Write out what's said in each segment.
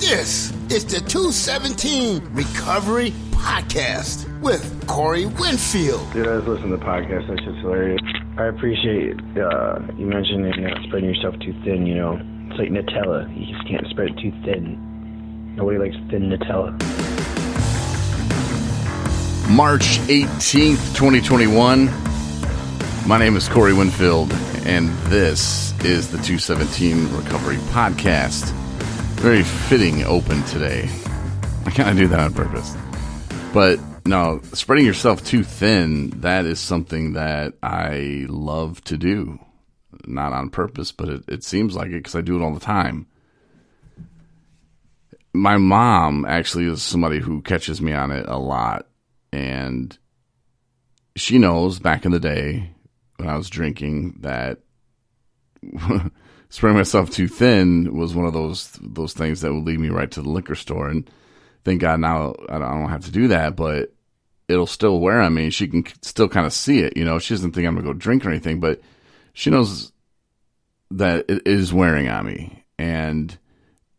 This is the 217 Recovery Podcast with Corey Winfield. Dude, I was listening to the podcast. That's just hilarious. I appreciate you mentioning spreading yourself too thin, you know. It's like Nutella. You just can't spread it too thin. Nobody likes thin Nutella. March 18th, 2021. My name is Corey Winfield, and this is the 217 Recovery Podcast. Very fitting open today. I kind of do that on purpose. But no, spreading yourself too thin, that is something that I love to do. Not on purpose, but it seems like it because I do it all the time. My mom actually is somebody who catches me on it a lot. And she knows back in the day when I was drinking that spreading myself too thin was one of those things that would lead me right to the liquor store. And thank God now I don't have to do that, but it'll still wear on me. She can still kind of see it. You know, she doesn't think I'm going to go drink or anything, but she knows that it is wearing on me. And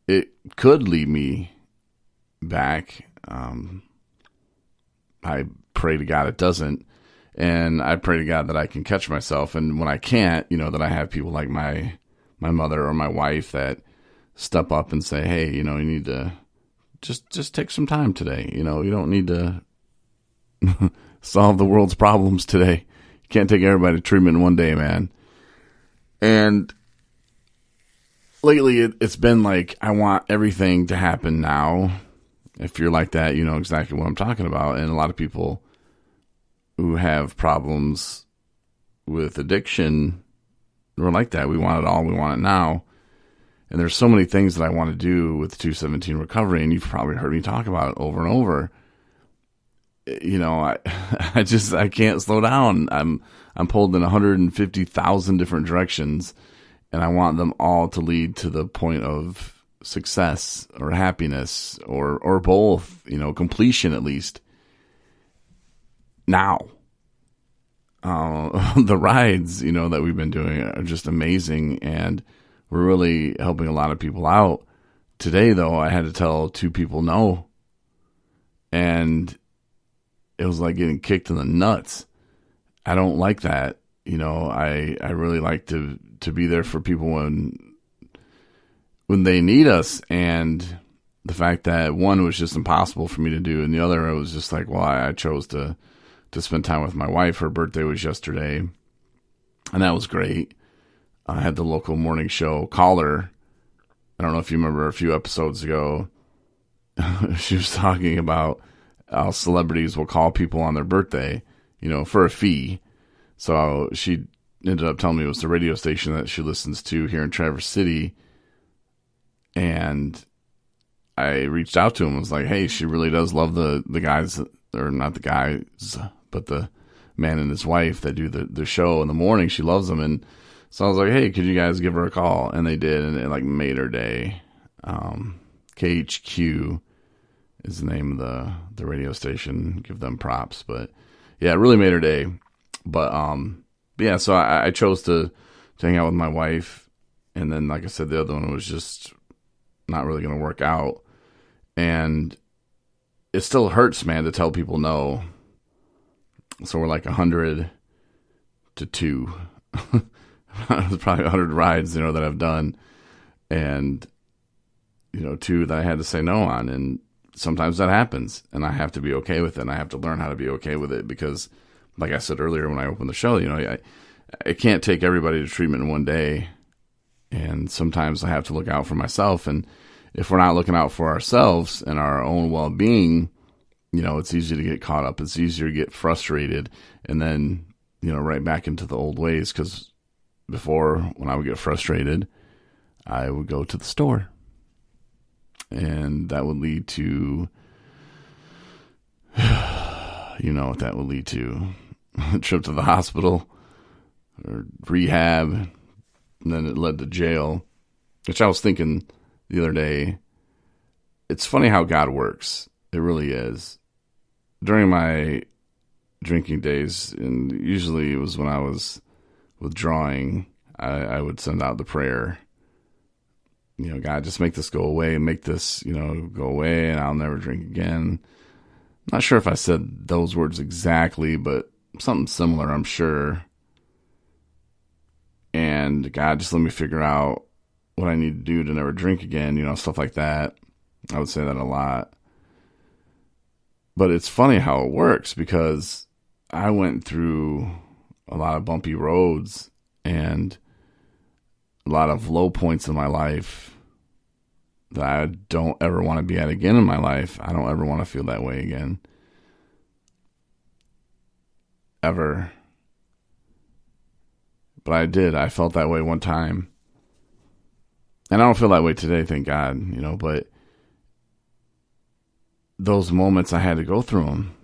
it could lead me back. I pray to God it doesn't. And I pray to God that I can catch myself. And when I can't, you know, that I have people like my mother or my wife that step up and say, hey, you know, you need to just take some time today. You know, you don't need to solve the world's problems today. You can't take everybody to treatment in one day, man. And lately it's been like, I want everything to happen now. If you're like that, you know exactly what I'm talking about. And a lot of people who have problems with addiction, we're like that. We want it all. We want it now. And there's so many things that I want to do with 217 Recovery, and you've probably heard me talk about it over and over. You know, I can't slow down. I'm pulled in 150,000 different directions, and I want them all to lead to the point of success or happiness or both, you know, completion at least. Now, the rides, you know, that we've been doing are just amazing, and we're really helping a lot of people out. Today, though, I had to tell 2 people no, and it was like getting kicked in the nuts. I don't like that. You know, I really like to be there for people when they need us, and the fact that one was just impossible for me to do, and the other I was just like, well, I chose to spend time with my wife. Her birthday was yesterday, and that was great. I had the local morning show caller. I don't know if you remember a few episodes ago. She was talking about how celebrities will call people on their birthday, you know, for a fee. So she ended up telling me it was the radio station that she listens to here in Traverse City. And I reached out to him and was like, hey, she really does love the guys, or not the guys, but the man and his wife that do the show in the morning. She loves them. And so I was like, hey, could you guys give her a call? And they did, and it like made her day. KHQ is the name of the radio station. Give them props. But yeah, it really made her day. But yeah, so I chose to hang out with my wife. And then, like I said, the other one was just not really going to work out. And it still hurts, man, to tell people no. So we're like 100 to 2. There's probably 100 rides, you know, that I've done. And, you know, 2 that I had to say no on. And sometimes that happens. And I have to be okay with it. And I have to learn how to be okay with it. Because, like I said earlier when I opened the show, you know, I can't take everybody to treatment in one day. And sometimes I have to look out for myself. And if we're not looking out for ourselves and our own well-being, you know, it's easy to get caught up. It's easier to get frustrated and then, you know, right back into the old ways. Because before, when I would get frustrated, I would go to the store. And that would lead to, you know what that would lead to. A trip to the hospital or rehab. And then it led to jail, which I was thinking the other day. It's funny how God works. It really is. During my drinking days, and usually it was when I was withdrawing, I would send out the prayer God, just make this go away, make this, go away, and I'll never drink again. Not sure if I said those words exactly, but something similar, I'm sure. And God, just let me figure out what I need to do to never drink again, stuff like that. I would say that a lot. But it's funny how it works, because I went through a lot of bumpy roads and a lot of low points in my life that I don't ever want to be at again in my life. I don't ever want to feel that way again. Ever. But I did. I felt that way one time. And I don't feel that way today, thank God, but those moments I had to go through them,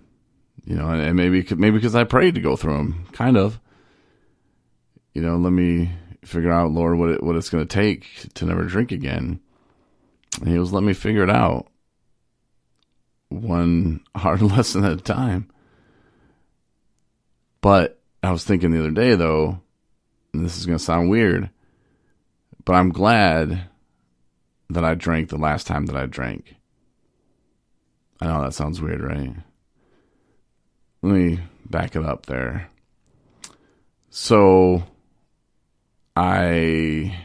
and maybe because I prayed to go through them, kind of. Let me figure out, Lord, what it's going to take to never drink again. And He was letting me figure it out, one hard lesson at a time. But I was thinking the other day, though, and this is going to sound weird, but I'm glad that I drank the last time that I drank. I know that sounds weird, right? Let me back it up there. So I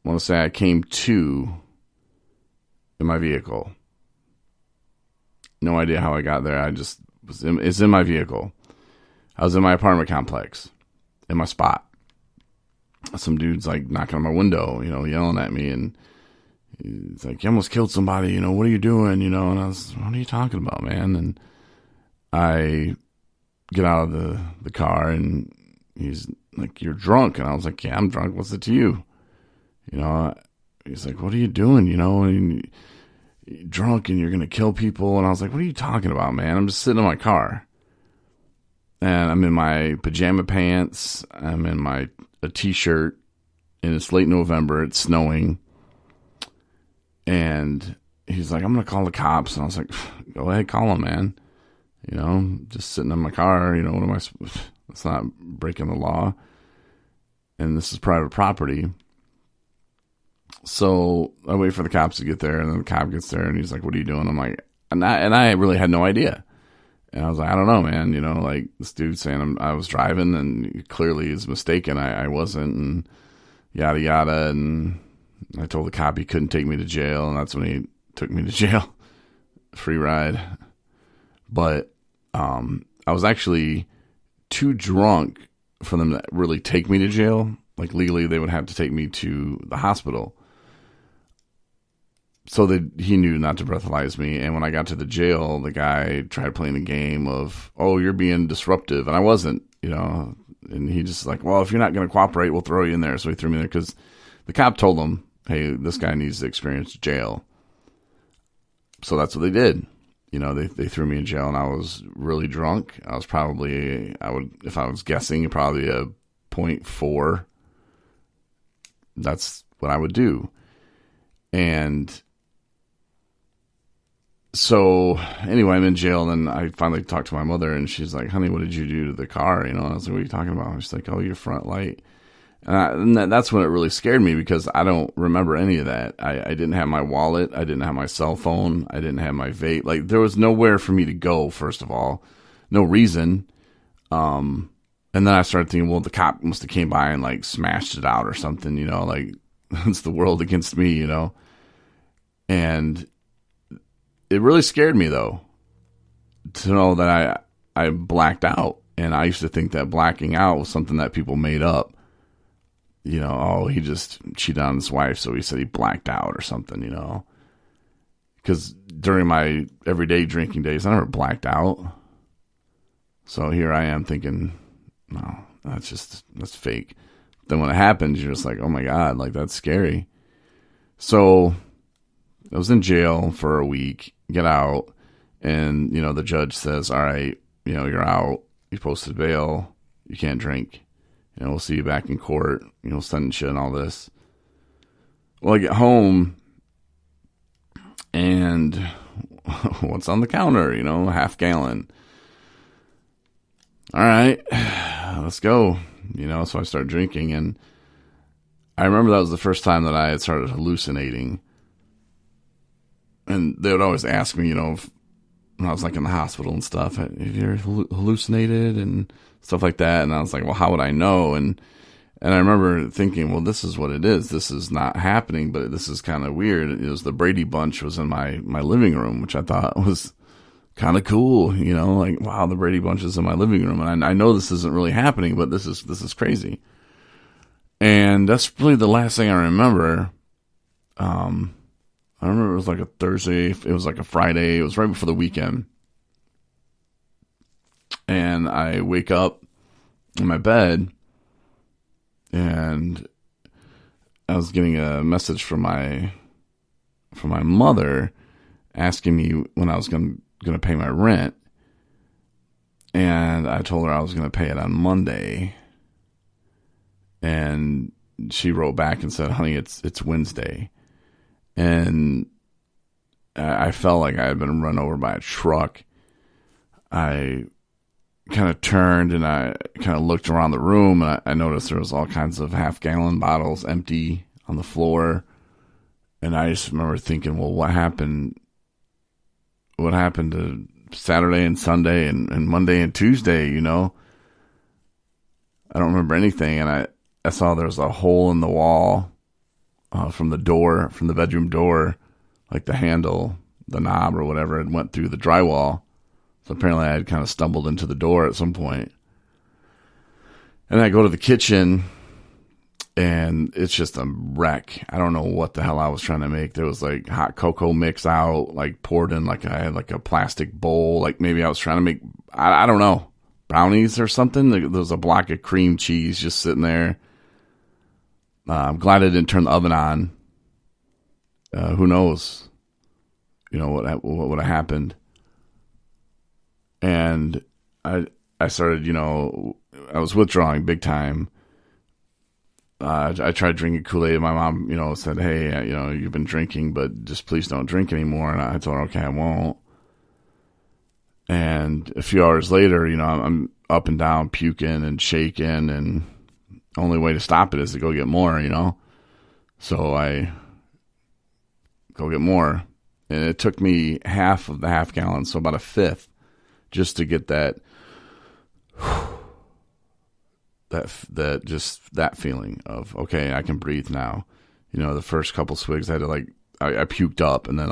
want to say I came to in my vehicle. No idea how I got there. It's in my vehicle. I was in my apartment complex, in my spot. Some dude's like knocking on my window, yelling at me, and he's like, "You almost killed somebody, what are you doing?" And I was, "What are you talking about, man?" And I get out of the car, and he's like, "You're drunk." And I was like, "Yeah, I'm drunk. What's it to you?" He's like, "What are you doing? And you're drunk and you're going to kill people." And I was like, "What are you talking about, man? I'm just sitting in my car. And I'm in my pajama pants. I'm in a t-shirt. And it's late November. It's snowing." And he's like, "I'm going to call the cops." And I was like, "Go ahead, call them, man. Just sitting in my car. What am I? It's not breaking the law. And this is private property." So I wait for the cops to get there, and then the cop gets there, and he's like, "What are you doing?" I'm like, and I really had no idea. And I was like, "I don't know, man. Like this dude saying I was driving, and clearly he's mistaken. I wasn't, and yada yada." And I told the cop he couldn't take me to jail, and that's when he took me to jail. Free ride. But I was actually too drunk for them to really take me to jail. Like legally, they would have to take me to the hospital. So he knew not to breathalyze me. And when I got to the jail, the guy tried playing a game of, "Oh, you're being disruptive." And I wasn't, and he just like, "Well, if you're not going to cooperate, we'll throw you in there." So he threw me in there because the cop told him, "Hey, this guy needs to experience jail." So that's what they did. They threw me in jail, and I was really drunk. I was probably, if I was guessing, probably a 0.4. That's what I would do. And so anyway, I'm in jail, and then I finally talked to my mother, and she's like, "Honey, what did you do to the car?" And I was like, "What are you talking about?" And she's like, "Oh, your front light." And that's when it really scared me, because I don't remember any of that. I didn't have my wallet. I didn't have my cell phone. I didn't have my vape. Like, there was nowhere for me to go, first of all. No reason. And then I started thinking, well, the cop must have came by and, like, smashed it out or something, like, it's the world against me, And it really scared me, though, to know that I blacked out. And I used to think that blacking out was something that people made up. Oh, he just cheated on his wife, so he said he blacked out or something, Because during my everyday drinking days, I never blacked out. So here I am thinking, no, that's fake. Then when it happens, you're just like, oh my God, like that's scary. So I was in jail for a week, get out, and, the judge says, "All right, you're out. You posted bail. You can't drink. We'll see you back in court. Sentence you and all this." Well, I get home, and what's on the counter? Half gallon. All right, let's go. So I start drinking, and I remember that was the first time that I had started hallucinating. And they would always ask me, when I was like in the hospital and stuff, have you ever hallucinated and stuff like that? And I was like, well, how would I know? And I remember thinking, well, this is what it is. This is not happening, but this is kind of weird. It was the Brady Bunch was in my living room, which I thought was kind of cool, like, wow, the Brady Bunch is in my living room. And I know this isn't really happening, but this is crazy. And that's really the last thing I remember. I remember it was like a Thursday. It was like a Friday. It was right before the weekend. And I wake up in my bed, and I was getting a message from my mother asking me when I was going to pay my rent. And I told her I was going to pay it on Monday. And she wrote back and said, honey, it's Wednesday. And I felt like I had been run over by a truck. I kind of turned and I kind of looked around the room, and I noticed there was all kinds of half-gallon bottles empty on the floor. And I just remember thinking, well, what happened? What happened to Saturday and Sunday and Monday and Tuesday, I don't remember anything. And I saw there was a hole in the wall from the bedroom door, like the handle, the knob or whatever, it went through the drywall. So apparently I had kind of stumbled into the door at some point. And I go to the kitchen, and it's just a wreck. I don't know what the hell I was trying to make. There was like hot cocoa mix out, like poured in like I had like a plastic bowl. Like maybe I was trying to make, I don't know, brownies or something. There was a block of cream cheese just sitting there. I'm glad I didn't turn the oven on. Who knows, what would have happened. And I started, I was withdrawing big time. I tried drinking Kool-Aid. My mom, said, hey, you've been drinking, but just please don't drink anymore. And I told her, okay, I won't. And a few hours later, I'm up and down, puking and shaking, and the only way to stop it is to go get more, So I go get more. And it took me half of the half gallon, so about a fifth, just to get that feeling of, okay, I can breathe now. The first couple swigs I had to I puked up, and then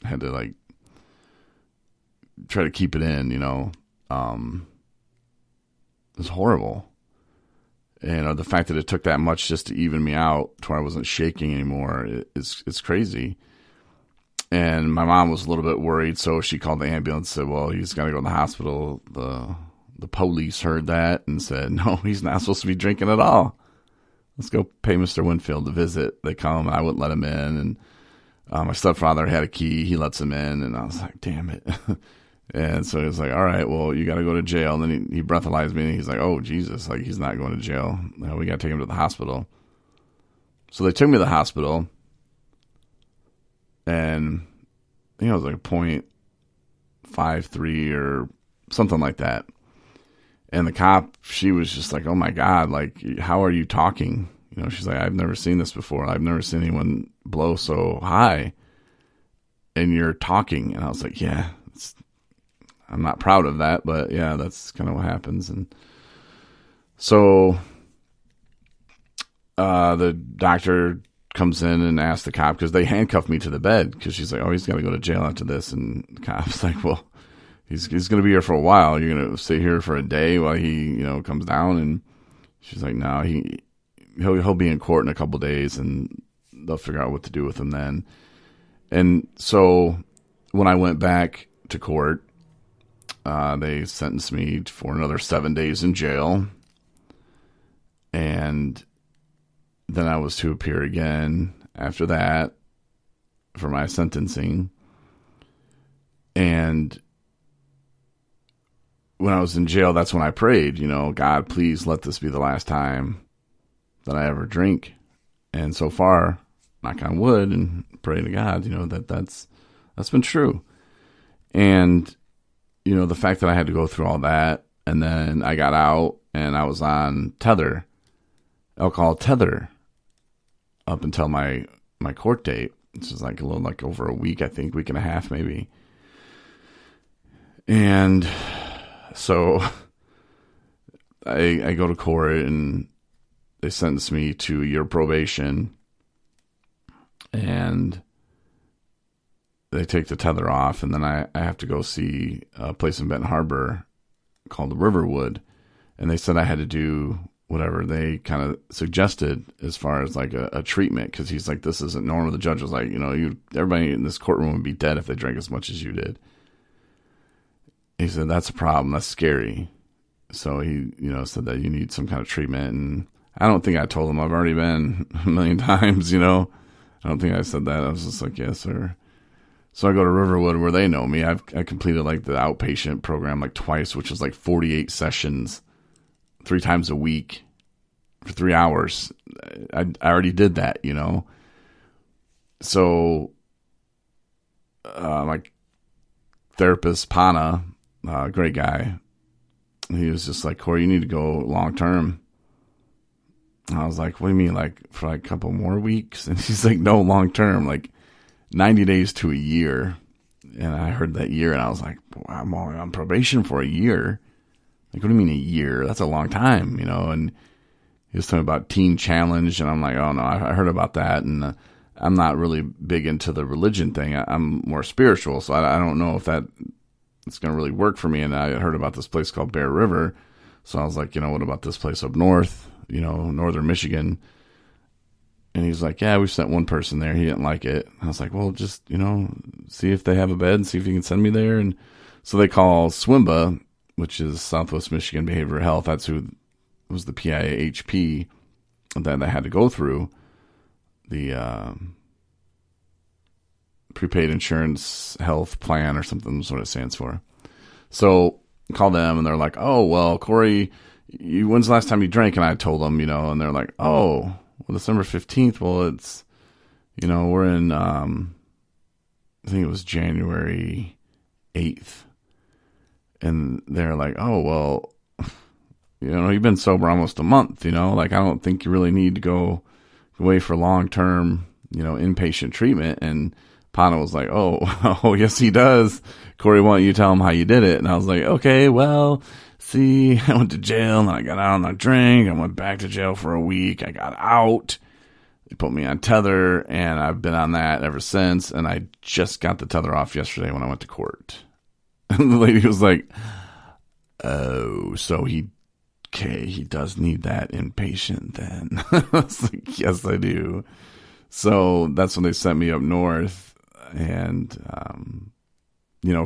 had to try to keep it in, it was horrible. And the fact that it took that much just to even me out to where I wasn't shaking anymore, it's crazy. And my mom was a little bit worried, so she called the ambulance and said, well, he's got to go to the hospital. The police heard that and said, no, he's not supposed to be drinking at all. Let's go pay Mr. Winfield to visit. They come, and I wouldn't let him in. And my stepfather had a key. He lets him in, and I was like, damn it. And so he was like, all right, well, you got to go to jail. And then he breathalyzed me, and he's like, oh, Jesus, he's not going to jail. No, we got to take him to the hospital. So they took me to the hospital, and I think it was like 0.53 or something like that. And the cop, she was just like, oh my God, how are you talking? She's like, I've never seen this before. I've never seen anyone blow so high. And you're talking. And I was like, yeah, I'm not proud of that, but yeah, that's kind of what happens. And so the doctor comes in and asks the cop, because they handcuffed me to the bed, because she's like, oh, he's got to go to jail after this. And the cop's like, well, he's going to be here for a while. You're going to stay here for a day while he, comes down. And she's like, no, he'll be in court in a couple days, and they'll figure out what to do with him then. And so when I went back to court, they sentenced me for another 7 days in jail. And then I was to appear again after that for my sentencing. And when I was in jail, that's when I prayed, God, please let this be the last time that I ever drink. And so far, knock on wood and pray to God, that's been true. And, the fact that I had to go through all that, and then I got out and I was on tether, alcohol tether. up until my court date. This is like a little like over a week, I think, week and a half maybe. And so I go to court and they sentence me to a year probation, and they take the tether off, and then I have to go see a place in Benton Harbor called the Riverwood, and they said I had to do whatever they kind of suggested as far as like a treatment, because he's like, this isn't normal. The judge was like, everybody in this courtroom would be dead if they drank as much as you did. He said, that's a problem. That's scary. So he, said that you need some kind of treatment. And I don't think I told him. I've already been a million times, I don't think I said that. I was just like, yes, sir. So I go to Riverwood where they know me. I completed like the outpatient program like twice, which was like 48 sessions, 3 times a week for 3 hours. I already did that, So my therapist, Pana, great guy, he was just like, Corey, you need to go long term. I was like, what do you mean, like for like a couple more weeks? And he's like, no, long term, like 90 days to a year. And I heard that year and I was like, well, I'm only on probation for a year. Like, what do you mean a year? That's a long time, And he was talking about Teen Challenge, and I'm like, oh no, I heard about that, and I'm not really big into the religion thing. I'm more spiritual, so I don't know if it's going to really work for me. And I heard about this place called Bear River, so I was like, what about this place up north, northern Michigan? And he's like, yeah, we sent one person there. He didn't like it. I was like, well, just, see if they have a bed and see if you can send me there. And so they call SWMBA, which is Southwest Michigan Behavioral Health. That's who was the PIHP that I had to go through, the prepaid insurance health plan or something, that's what it stands for. So I call them and they're like, oh, well, Corey, when's the last time you drank? And I told them, and they're like, oh, well, December 15th. Well, it's, we're in, I think it was January 8th. And they're like, oh, well, you've been sober almost a month, like, I don't think you really need to go away for long-term, inpatient treatment. And Pana was like, oh, yes, he does. Corey, why don't you tell him how you did it? And I was like, okay, well, see, I went to jail and I got out on a drink. I went back to jail for a week. I got out. They put me on tether and I've been on that ever since. And I just got the tether off yesterday when I went to court. And the lady was like, oh, so he does need that inpatient then. I was like, yes, I do. So that's when they sent me up north. And,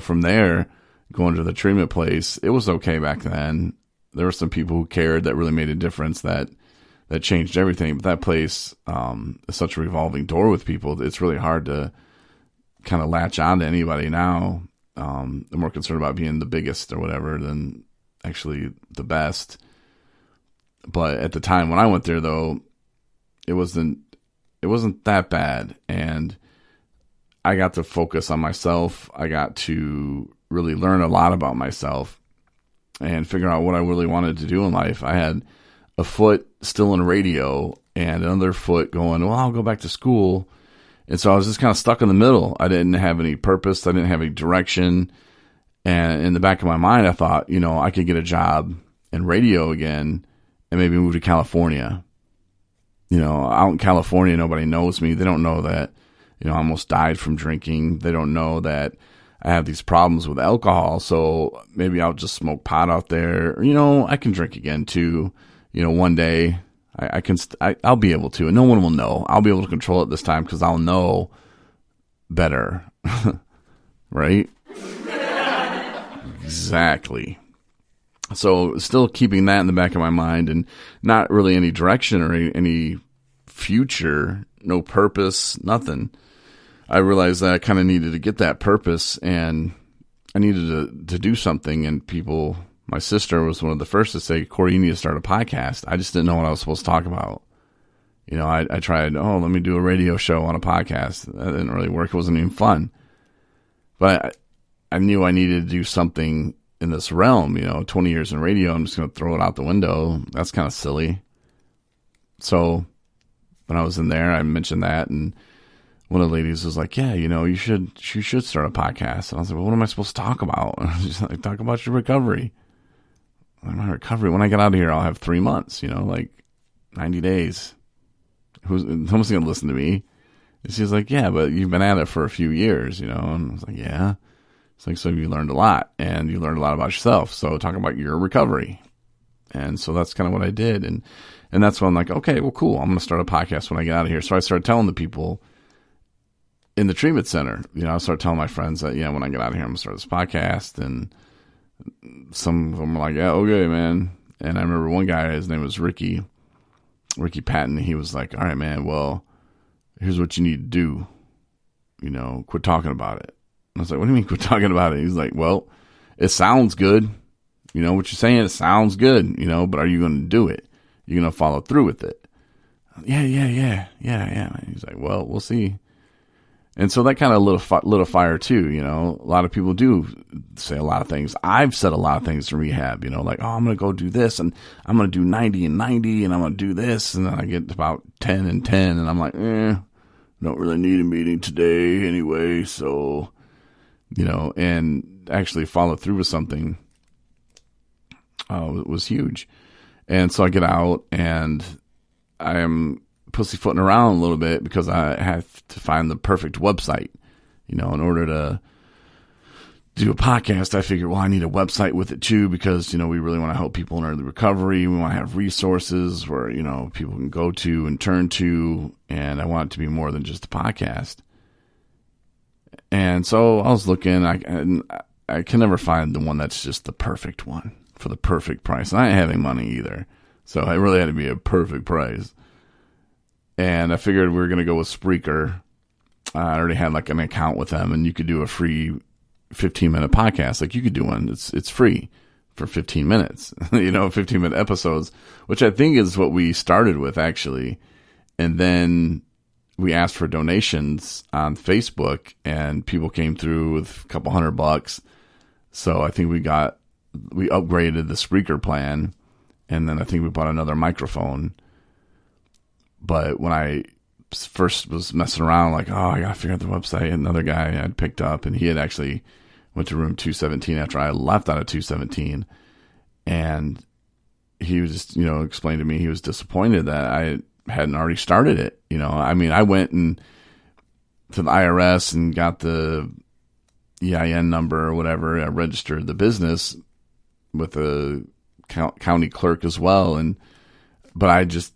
from there, going to the treatment place, it was okay back then. There were some people who cared that really made a difference that changed everything. But that place is such a revolving door with people. It's really hard to kind of latch on to anybody now. They're more concerned about being the biggest or whatever than actually the best. But at the time when I went there, though, it wasn't that bad. And I got to focus on myself. I got to really learn a lot about myself and figure out what I really wanted to do in life. I had a foot still in radio and another foot going, well, I'll go back to school. And so I was just kind of stuck in the middle. I didn't have any purpose. I didn't have any direction. And in the back of my mind, I thought, I could get a job in radio again and maybe move to California. Out in California, nobody knows me. They don't know that, I almost died from drinking. They don't know that I have these problems with alcohol. So maybe I'll just smoke pot out there. I can drink again too. One day I'll be able to, and no one will know. I'll be able to control it this time because I'll know better. Right? Exactly. So still keeping that in the back of my mind and not really any direction or any future, no purpose, nothing. I realized that I kind of needed to get that purpose and I needed to do something. And my sister was one of the first to say, Corey, you need to start a podcast. I just didn't know what I was supposed to talk about. I tried, let me do a radio show on a podcast. That didn't really work. It wasn't even fun. But I knew I needed to do something in this realm. 20 years in radio, I'm just going to throw it out the window. That's kind of silly. So when I was in there, I mentioned that, and one of the ladies was like, yeah, you should start a podcast. And I was like, well, what am I supposed to talk about? And I was just like, talk about your recovery. My recovery, when I get out of here, I'll have 3 months, like 90 days. Someone's going to listen to me. And she's like, yeah, but you've been at it for a few years, And I was like, yeah. It's like, so you learned a lot, and you learned a lot about yourself. So talk about your recovery. And so that's kind of what I did. And that's when I'm like, okay, well, cool. I'm going to start a podcast when I get out of here. So I started telling the people in the treatment center, I started telling my friends that, when I get out of here, I'm going to start this podcast. And some of them were like, yeah, okay, man. And I remember one guy, his name was Ricky Patton. He was like, all right, man, well, here's what you need to do. Quit talking about it. And I was like, what do you mean quit talking about it? He's like, well, it sounds good. What you're saying, it sounds good, but are you going to do it? You're going to follow through with it? Yeah. He's like, well, we'll see. And so that kind of lit a fire too, A lot of people do say a lot of things. I've said a lot of things in rehab, like, oh, I'm going to go do this, and I'm going to do 90 and 90, and I'm going to do this, and then I get about 10 and 10, and I'm like, don't really need a meeting today anyway, so, and actually follow through with something was huge. And so I get out, and I am pussyfooting around a little bit because I have to find the perfect website, in order to do a podcast. I figured, well, I need a website with it too, because, we really want to help people in early recovery. We want to have resources where, people can go to and turn to, and I want it to be more than just a podcast. And so I was looking, I can never find the one that's just the perfect one for the perfect price. And I ain't having money either. So it really had to be a perfect price. And I figured we were going to go with Spreaker. I already had an account with them, and you could do a free 15-minute podcast. Like, you could do one. It's free for 15 minutes, 15-minute episodes, which I think is what we started with, actually. And then we asked for donations on Facebook, and people came through with a couple $100. So I think we upgraded the Spreaker plan, and then I think we bought another microphone. But when I first was messing around, like, oh, I got to figure out the website, another guy I'd picked up, and he had actually went to room 217 after I left out of 217. And he was just, explained to me he was disappointed that I hadn't already started it. I went to the IRS and got the EIN number or whatever. I registered the business with the county clerk as well. But I just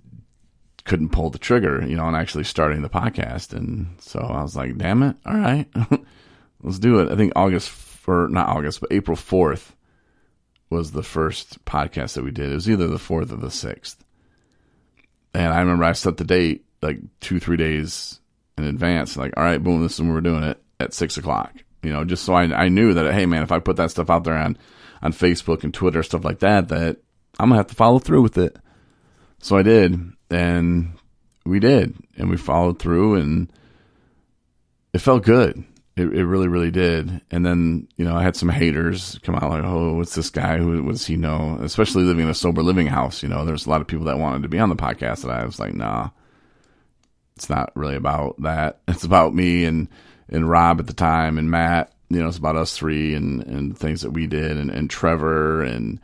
couldn't pull the trigger, on actually starting the podcast. And so I was like, damn it. All right, let's do it. I think April 4th was the first podcast that we did. It was either the 4th or the 6th. And I remember I set the date 2-3 days in advance. Like, all right, boom, this is when we're doing it at 6:00, just so I knew that, hey man, if I put that stuff out there on Facebook and Twitter, stuff like that I'm going to have to follow through with it. So I did, and we did, and we followed through, and it felt good. It really, really did. And then, I had some haters come out like, oh, what's this guy? What does he know? Especially living in a sober living house. There's a lot of people that wanted to be on the podcast that I was like, nah, it's not really about that. It's about me and Rob at the time, and Matt. It's about us three and things that we did, and Trevor and,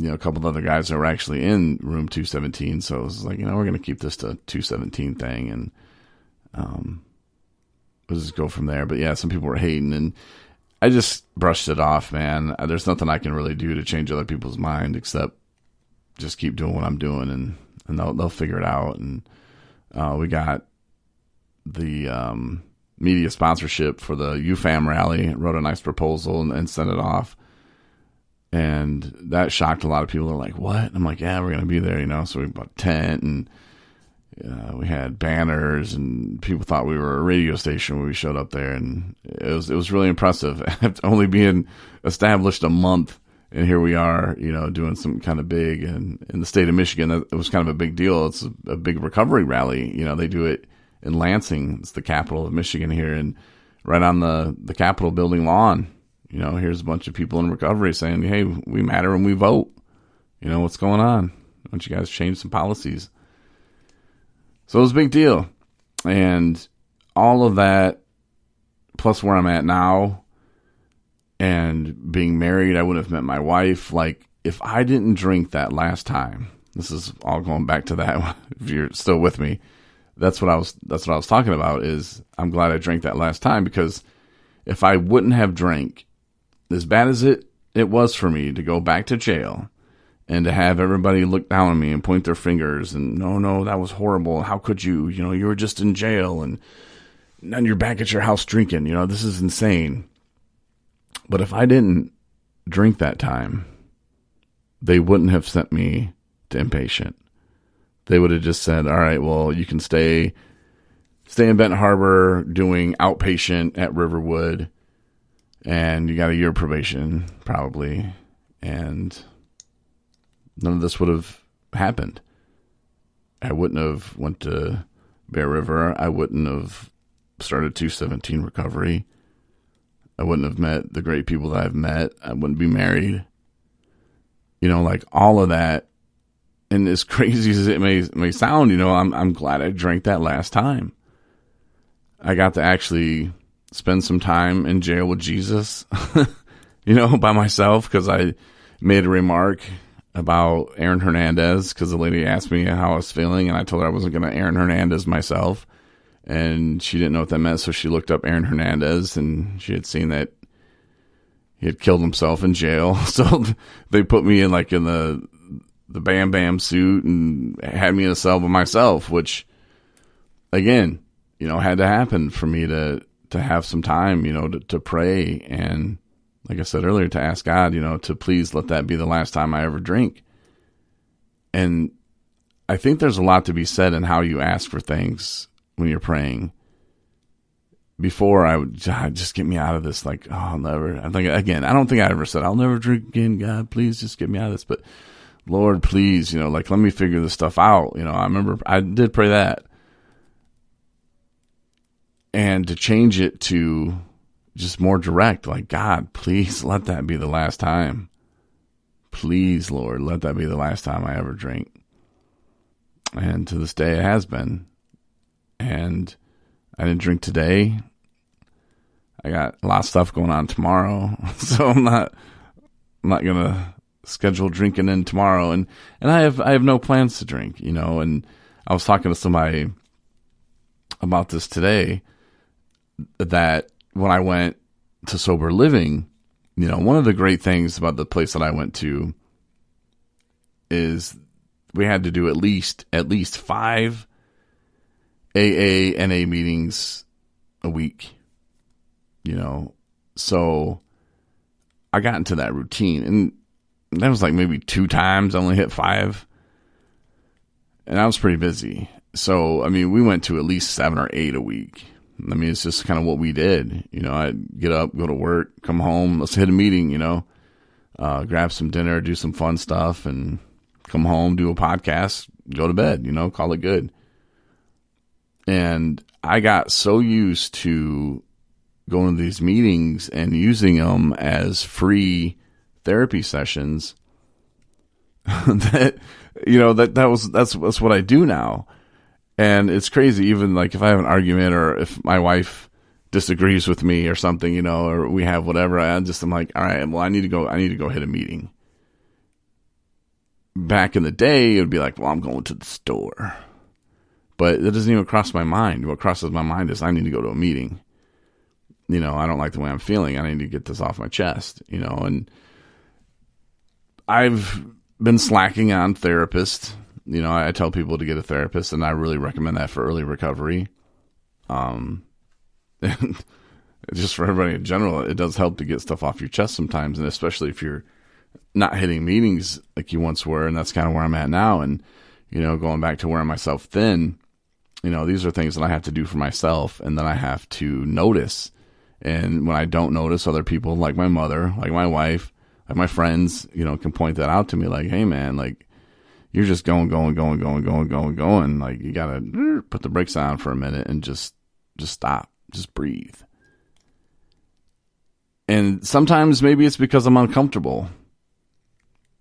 a couple of other guys that were actually in room 217. So it was like, we're going to keep this to 217 thing, and we'll just go from there. But yeah, some people were hating, and I just brushed it off, man. There's nothing I can really do to change other people's mind except just keep doing what I'm doing, and they'll figure it out. And we got the media sponsorship for the UFAM rally, wrote a nice proposal and sent it off. And that shocked a lot of people. They're like, what? I'm like, yeah, we're going to be there, So we bought a tent, and we had banners, and people thought we were a radio station when we showed up there. And it was really impressive. After only being established a month, and here we are, doing something kind of big. And in the state of Michigan, it was kind of a big deal. It's a big recovery rally. They do it in Lansing. It's the capital of Michigan here, and right on the Capitol building lawn. Here's a bunch of people in recovery saying, hey, we matter and we vote. What's going on? Why don't you guys change some policies? So it was a big deal. And all of that, plus where I'm at now, and being married, I wouldn't have met my wife. Like, if I didn't drink that last time, this is all going back to that. If you're still with me, that's what I was talking about. Is I'm glad I drank that last time, because if I wouldn't have drank, as bad as it was for me to go back to jail and to have everybody look down on me and point their fingers and no, that was horrible. How could you? You were just in jail and now you're back at your house drinking. This is insane. But if I didn't drink that time, they wouldn't have sent me to inpatient. They would have just said, all right, well, you can stay in Benton Harbor doing outpatient at Riverwood, and you got a year probation probably, and none of this would have happened. I wouldn't have went to Bear River. I wouldn't have started 217 recovery. I wouldn't have met the great people that I've met. I wouldn't be married. Like all of that. And as crazy as it may sound, I'm glad I drank that last time. I got to actually spend some time in jail with Jesus, by myself, because I made a remark about Aaron Hernandez, because the lady asked me how I was feeling, and I told her I wasn't going to Aaron Hernandez myself, and she didn't know what that meant, so she looked up Aaron Hernandez, and she had seen that he had killed himself in jail, so they put me in the Bam Bam suit and had me in a cell by myself, which, again, had to happen for me to have some time, to pray. And like I said earlier, to ask God, to please let that be the last time I ever drink. And I think there's a lot to be said in how you ask for things when you're praying. Before, I would just get me out of this. Like, oh, I'll never. I don't think I ever said, I'll never drink again. God, please just get me out of this. But Lord, please, let me figure this stuff out. I remember I did pray that. And to change it to just more direct, like, God, please let that be the last time. Please, Lord, let that be the last time I ever drink. And to this day, it has been. And I didn't drink today. I got a lot of stuff going on tomorrow. So I'm not going to schedule drinking in tomorrow. And I have no plans to drink, and I was talking to somebody about this today, that when I went to sober living, one of the great things about the place that I went to is we had to do at least 5 AA, NA meetings a week, so I got into that routine, and that was like maybe 2 times. I only hit 5, and I was pretty busy. So, we went to at least 7 or 8 a week. It's just kind of what we did. I'd get up, go to work, come home, let's hit a meeting, grab some dinner, do some fun stuff, and come home, do a podcast, go to bed, call it good. And I got so used to going to these meetings and using them as free therapy sessions that, that's what I do now. And it's crazy, even like if I have an argument or if my wife disagrees with me or something, or we have whatever, I'm like, all right, well, I need to go hit a meeting. Back in the day, it would be like, well, I'm going to the store. But it doesn't even cross my mind. What crosses my mind is I need to go to a meeting. I don't like the way I'm feeling. I need to get this off my chest, and I've been slacking on therapists. I tell people to get a therapist, and I really recommend that for early recovery. And just for everybody in general, it does help to get stuff off your chest sometimes, and especially if you're not hitting meetings like you once were, and that's kind of where I'm at now. And, going back to wearing myself thin, these are things that I have to do for myself, and then I have to notice. And when I don't notice, other people like my mother, like my wife, like my friends, can point that out to me, like, hey man, like, you're just going. Like, you got to put the brakes on for a minute and just stop. Just breathe. And sometimes maybe it's because I'm uncomfortable.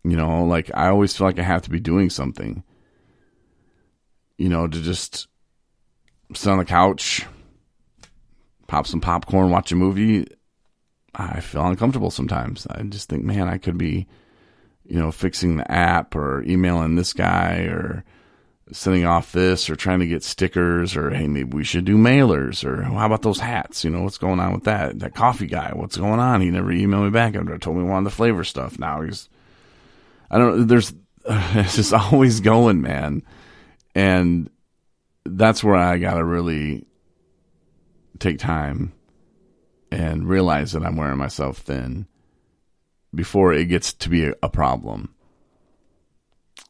Like, I always feel like I have to be doing something, to just sit on the couch, pop some popcorn, watch a movie, I feel uncomfortable sometimes. I just think, man, I could be, fixing the app or emailing this guy or sending off this or trying to get stickers or, hey, maybe we should do mailers or how about those hats? What's going on with that? That coffee guy, what's going on? He never emailed me back after I told me he wanted the flavor stuff. Now it's just always going, man. And that's where I got to really take time and realize that I'm wearing myself thin before it gets to be a problem.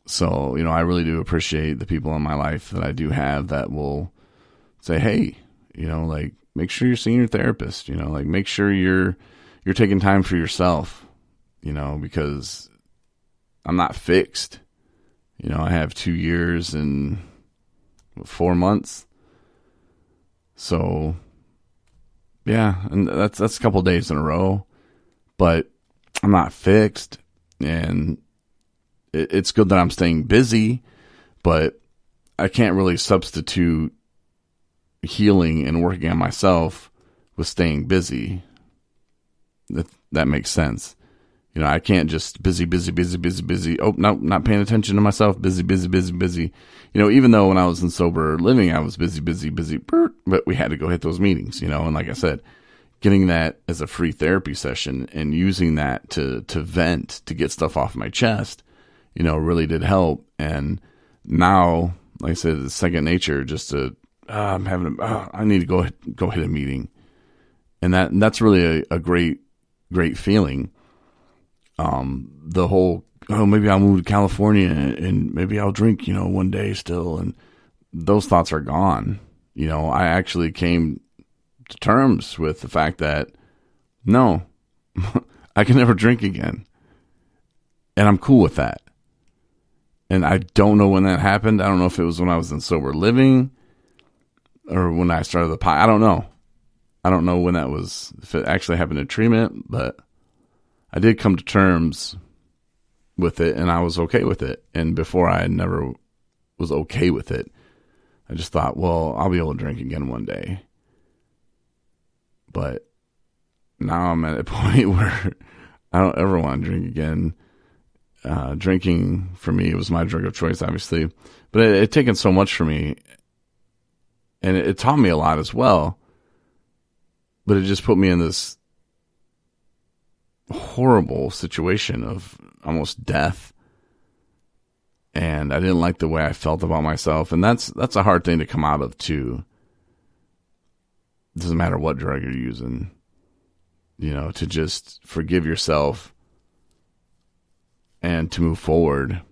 So, I really do appreciate the people in my life that I do have that will say, hey, make sure you're seeing your therapist, make sure you're taking time for yourself, because I'm not fixed. I have 2 years and 4 months. So, yeah, and that's a couple of days in a row, but I'm not fixed, and it's good that I'm staying busy, but I can't really substitute healing and working on myself with staying busy. That makes sense. I can't just busy. Oh, no, not paying attention to myself. Busy. Even though when I was in sober living, I was busy, but we had to go hit those meetings, and like I said, getting that as a free therapy session and using that to vent, to get stuff off my chest, really did help. And now, like I said, it's second nature just to, I need to go hit a meeting. And that's really a great feeling. The whole, maybe I'll move to California and maybe I'll drink, one day still. And those thoughts are gone. I actually came to terms with the fact that no, I can never drink again. And I'm cool with that. And I don't know when that happened. I don't know if it was when I was in sober living or when I started the pot. I don't know. I don't know when that was, if it actually happened in treatment, but I did come to terms with it and I was okay with it. And before I never was okay with it, I just thought, well, I'll be able to drink again one day. But now I'm at a point where I don't ever want to drink again. Drinking for me, it was my drug of choice, obviously, but it taken so much for me, and it taught me a lot as well. But it just put me in this horrible situation of almost death, and I didn't like the way I felt about myself, and that's a hard thing to come out of too. It doesn't matter what drug you're using, to just forgive yourself and to move forward.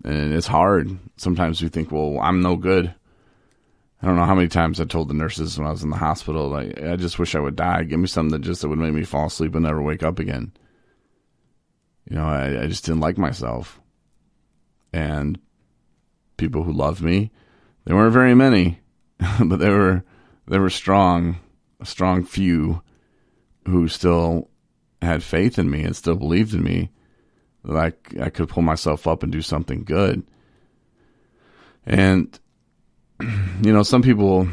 And it's hard. Sometimes we think, well, I'm no good. I don't know how many times I told the nurses when I was in the hospital, like, I just wish I would die. Give me something that would make me fall asleep and never wake up again. I just didn't like myself. And people who loved me, they weren't very many, but they were strong, a strong few who still had faith in me and still believed in me that I could pull myself up and do something good. And, some people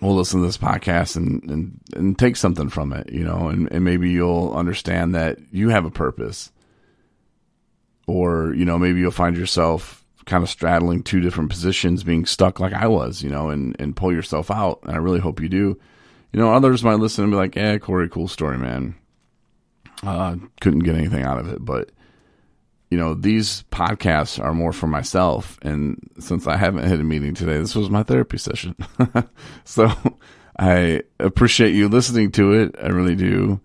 will listen to this podcast and take something from it, and maybe you'll understand that you have a purpose. Or, maybe you'll find yourself kind of straddling two different positions, being stuck like I was, and pull yourself out. And I really hope you do. Others might listen and be like, yeah, Corey, cool story, man. Couldn't get anything out of it. But, these podcasts are more for myself. And since I haven't hit a meeting today, this was my therapy session. So I appreciate you listening to it. I really do.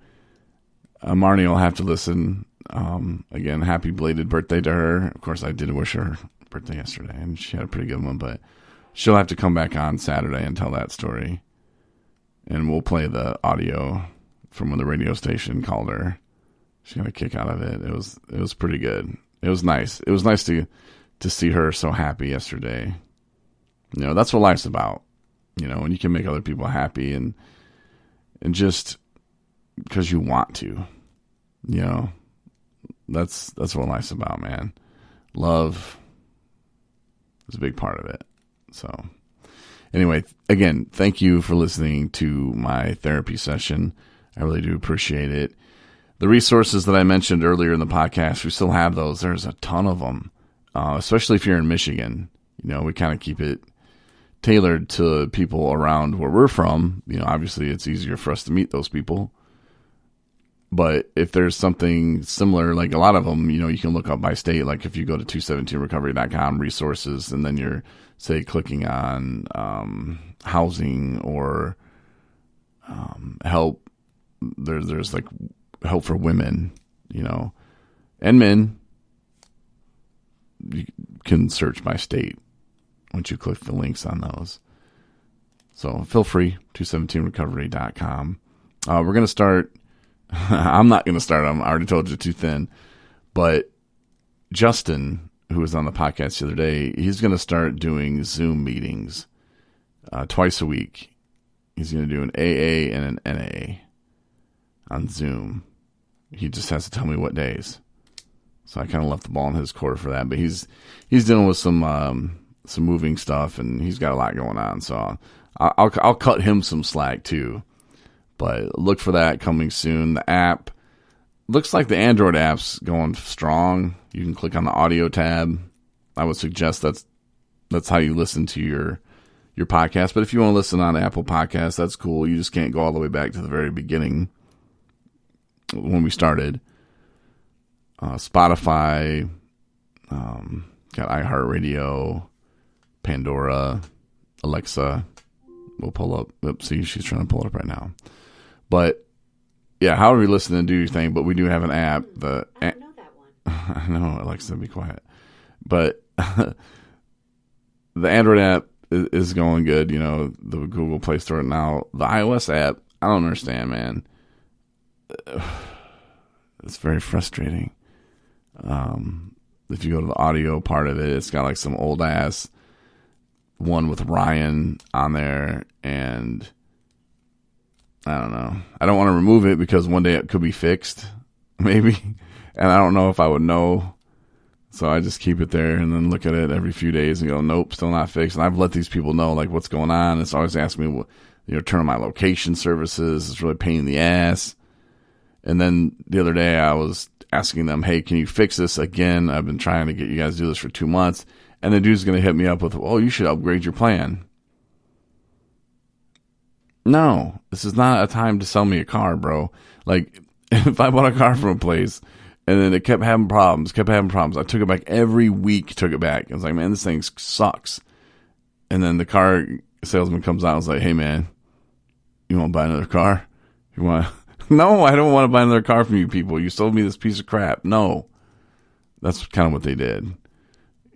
Marnie will have to listen. Again, happy belated birthday to her. Of course, I did wish her birthday yesterday, and she had a pretty good one. But she'll have to come back on Saturday and tell that story. And we'll play the audio from when the radio station called her. She got a kick out of it. It was pretty good. It was nice. It was nice to see her so happy yesterday. That's what life's about. When you can make other people happy and just because you want to. That's what life's about, man. Love is a big part of it. So Anyway, again, thank you for listening to my therapy session. I really do appreciate it. The resources that I mentioned earlier in the podcast, we still have those. There's a ton of them, especially if you're in Michigan. You know, we kind of keep it tailored to people around where we're from. You know, obviously it's easier for us to meet those people. But if there's something similar, like a lot of them, you know, you can look up by state. Like if you go to 217recovery.com resources, and then you're, say, clicking on housing or help, there's like help for women, you know, and men. You can search by state once you click the links on those. So feel free, 217recovery.com. We're going to start. I'm not going to start. I already told you, too thin. But Justin, who was on the podcast the other day, he's going to start doing Zoom meetings twice a week. He's going to do an AA and an NA on Zoom. He just has to tell me what days. So I kind of left the ball in his court for that. But he's dealing with some moving stuff, and he's got a lot going on. So I'll cut him some slack too. But look for that coming soon. The app looks like the Android app's going strong. You can click on the audio tab. I would suggest that's how you listen to your podcast. But if you want to listen on Apple Podcasts, that's cool. You just can't go all the way back to the very beginning when we started. Spotify, got iHeartRadio, Pandora, Alexa. We'll pull up. Oops, see, she's trying to pull it up right now. But yeah, however you listen and do your thing. But we do have an app. I don't know that one. I know, Alexa, be quiet. But the Android app is going good. You know, the Google Play Store now. The iOS app, I don't understand, man. It's very frustrating. If you go to the audio part of it, it's got like some old ass one with Ryan on there, and I don't know. I don't want to remove it because one day it could be fixed, maybe, and I don't know if I would know. So I just keep it there and then look at it every few days and go, nope, still not fixed. And I've let these people know like what's going on. It's always asking me, turn on my location services. It's really a pain in the ass. And then the other day I was asking them, hey, can you fix this again? I've been trying to get you guys to do this for 2 months. And the dude's going to hit me up with, oh, you should upgrade your plan. No, this is not a time to sell me a car, bro. Like, if I bought a car from a place and then it kept having problems, I took it back every week, I was like, man, this thing sucks. And then the car salesman comes out and was like, hey, man, you want to buy another car? You want? No, I don't want to buy another car from you people. You sold me this piece of crap. No. That's kind of what they did.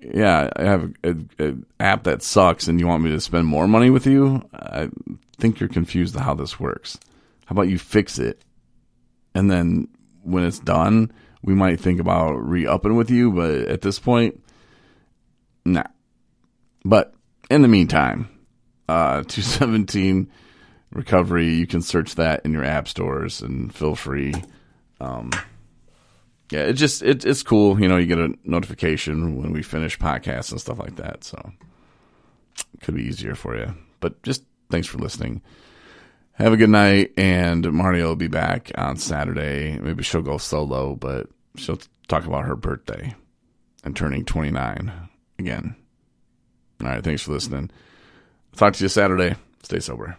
Yeah, I have an app that sucks and you want me to spend more money with you? I think you're confused how this works. How about you fix it? And then when it's done, we might think about re-upping with you, but at this point, nah. But in the meantime, 217 Recovery, you can search that in your app stores and feel free. Yeah, it's cool. You get a notification when we finish podcasts and stuff like that. So it could be easier for you. But just thanks for listening. Have a good night. And Mario will be back on Saturday. Maybe she'll go solo, but she'll talk about her birthday and turning 29 again. All right. Thanks for listening. Talk to you Saturday. Stay sober.